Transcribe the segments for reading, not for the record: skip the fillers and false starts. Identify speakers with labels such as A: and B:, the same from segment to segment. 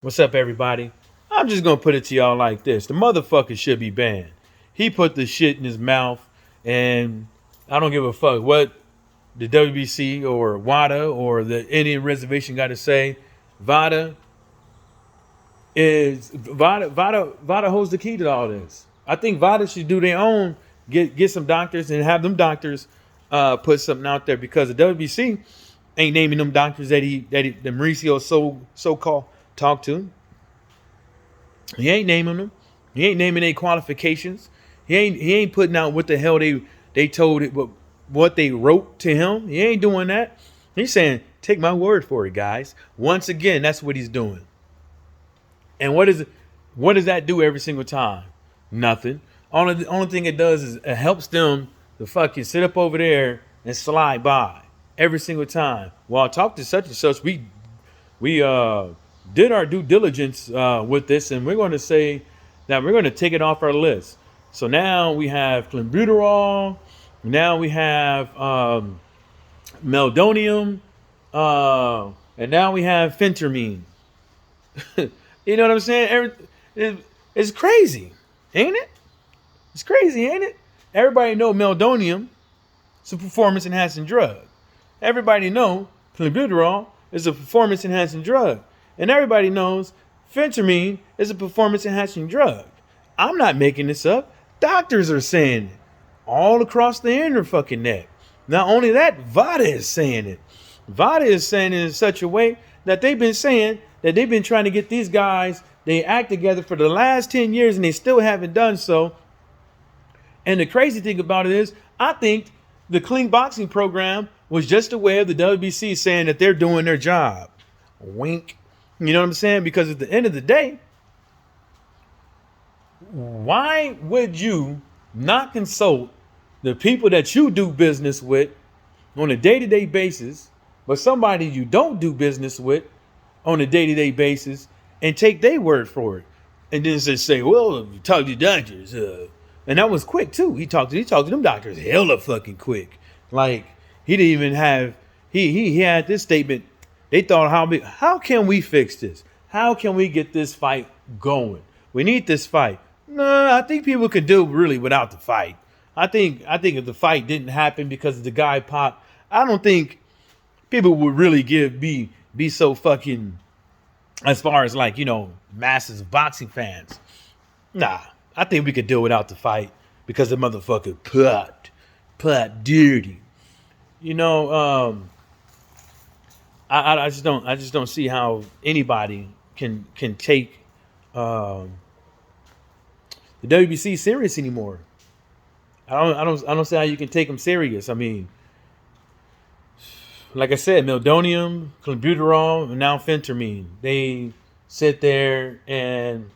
A: What's up, everybody? I'm just gonna put it to y'all like this: the motherfucker should be banned. He put the shit in his mouth, and I don't give a fuck what the WBC or WADA or the Indian Reservation got to say. VADA VADA holds the key to all this. I think VADA should do their own, get some doctors and have them doctors put something out there because the WBC ain't naming them doctors that Mauricio so called talked to. He ain't naming them. He ain't naming their qualifications. He ain't putting out what the hell they told it, what they wrote to him. He ain't doing that. He's saying, take my word for it, guys. Once again, that's what he's doing. And what does that do every single time? Nothing. The only thing it does is it helps them to fucking sit up over there and slide by every single time. Well, I talked to such and such. We did our due diligence with this, and we're going to say that we're going to take it off our list. So now we have clenbuterol. Now we have meldonium, and now we have phentermine. You know what I'm saying? It's crazy, ain't it? It's crazy, ain't it? Everybody know meldonium is a performance enhancing drug. Everybody know clenbuterol is a performance enhancing drug. And everybody knows phentermine is a performance enhancing drug. I'm not making this up. Doctors are saying it all across the internet fucking net. Not only that, VADA is saying it. VADA is saying it in such a way that they've been saying that they've been trying to get these guys, they act together for the last 10 years and they still haven't done so. And the crazy thing about it is, I think the clean boxing program was just a way of the WBC saying that they're doing their job. Wink. You know what I'm saying? Because at the end of the day, why would you not consult the people that you do business with on a day-to-day basis, but somebody you don't do business with on a day-to-day basis and take their word for it? And then just say, well, talk to doctors. And that was quick too. He talked to them doctors hella fucking quick. Like he didn't even have he had this statement. They thought, how can we fix this? How can we get this fight going? We need this fight. No, I think people could do really without the fight. I think if the fight didn't happen because the guy popped, I don't think people would really be so fucking, as far as like, masses of boxing fans. Nah, I think we could do without the fight because the motherfucker put dirty. I just don't see how anybody can take the WBC serious anymore. I don't see how you can take them serious. I mean, like I said, meldonium, clenbuterol, and now phentermine. They sit there and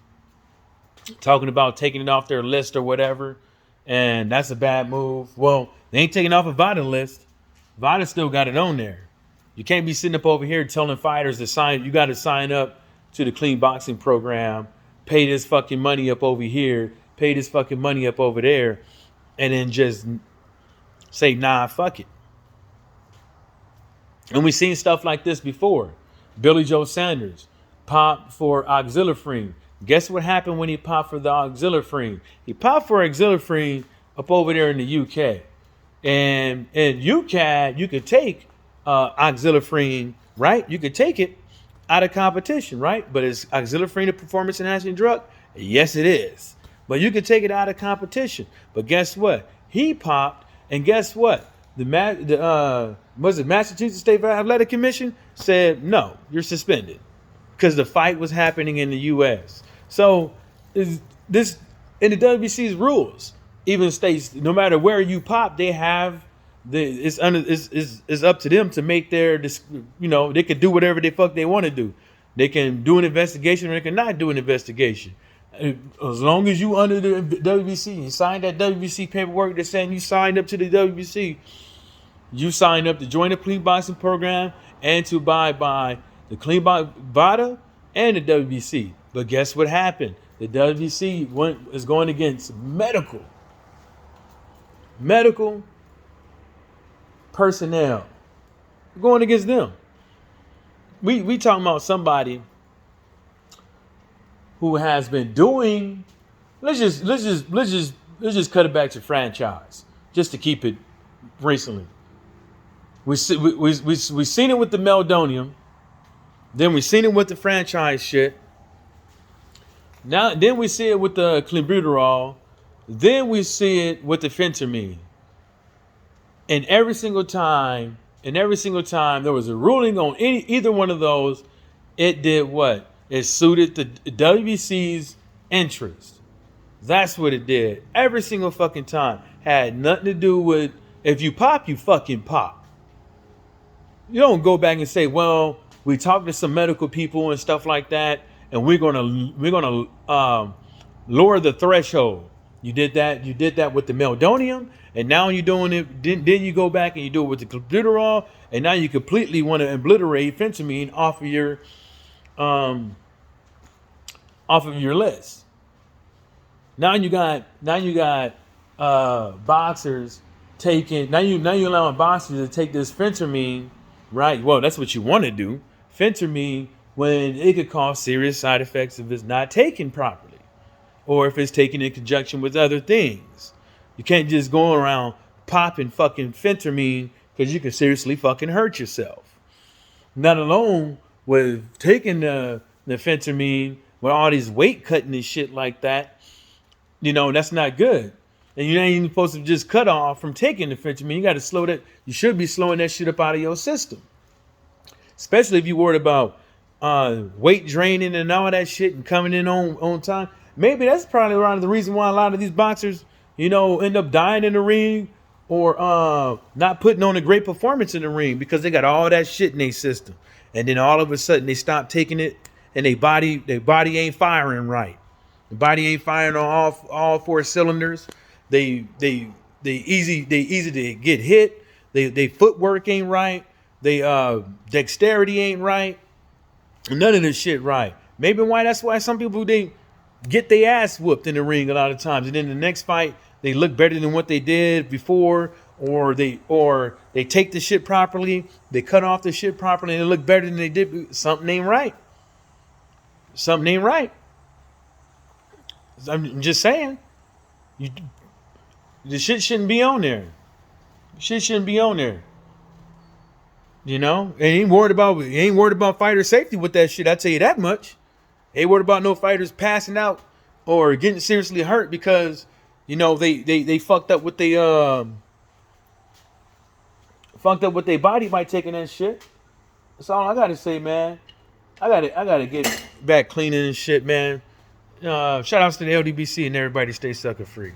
A: talking about taking it off their list or whatever, and that's a bad move. Well, they ain't taking off a VADA list. VADA still got it on there. You can't be sitting up over here telling fighters to sign. You got to sign up to the clean boxing program, pay this fucking money up over here, pay this fucking money up over there, and then just say, nah, fuck it. And we've seen stuff like this before. Billy Joe Sanders popped for auxiliary. Guess what happened when he popped for the auxiliary? He popped for auxiliary up over there in the UK. And in UK, you could take auxiliary, right? You could take it out of competition, right? But is auxiliary a performance enhancing drug? Yes, it is. But you could take it out of competition. But guess what? He popped, and guess what? Was it Massachusetts State Athletic Commission said no, you're suspended because the fight was happening in the U.S. So is this in the WBC's rules? Even states no matter where you pop, they have it's up to them to make their they can do whatever the fuck they want to do. They can do an investigation or they can not do an investigation. As long as you under the WBC, you signed that WBC paperwork that's saying you signed up to the WBC, you signed up to join the clean boxing program and to abide by the clean VADA and the WBC. But guess what happened? The WBC is going against medical personnel. We're going against them. We talking about somebody who has been doing. Let's just cut it back to franchise, just to keep it recently. We seen it with the meldonium, then we seen it with the franchise shit. Now then we see it with the clenbuterol, then we see it with the phentermine. And every single time there was a ruling on either one of those, it did what? It suited the WBC's interest. That's what it did. Every single fucking time. Had nothing to do with if you pop, you fucking pop. You don't go back and say, well, we talked to some medical people and stuff like that, and we're gonna lower the threshold. You did that with the meldonium, and now you're doing it. Then you go back and you do it with the clenbuterol, and now you completely want to obliterate phentermine off of your list. Now you got boxers taking. Now you allowing boxers to take this phentermine, right? Well, that's what you want to do. Phentermine, when it could cause serious side effects if it's not taken properly, or if it's taken in conjunction with other things. You can't just go around popping fucking phentermine because you can seriously fucking hurt yourself. Not alone with taking the phentermine with all these weight cutting and shit like that. That's not good. And you ain't even supposed to just cut off from taking the phentermine. You got to slow that. You should be slowing that shit up out of your system. Especially if you're worried about weight draining and all that shit and coming in on time. Maybe that's probably around the reason why a lot of these boxers, end up dying in the ring or not putting on a great performance in the ring because they got all that shit in their system. And then all of a sudden they stop taking it and their body ain't firing right. The body ain't firing on all four cylinders. They easy to get hit. They footwork ain't right. They dexterity ain't right. None of this shit right. Maybe that's why some people they get their ass whooped in the ring a lot of times, and then the next fight they look better than what they did before, or they take the shit properly, they cut off the shit properly, and they look better than they did. Something ain't right. Something ain't right. I'm just saying, the shit shouldn't be on there. Shit shouldn't be on there. Ain't worried about fighter safety with that shit. I tell you that much. Ain't worried about no fighters passing out or getting seriously hurt because they fucked up with their body by taking that shit. That's all I gotta say, man. I gotta get back cleaning and shit, man. Shout outs to the LDBC and everybody stay sucker free.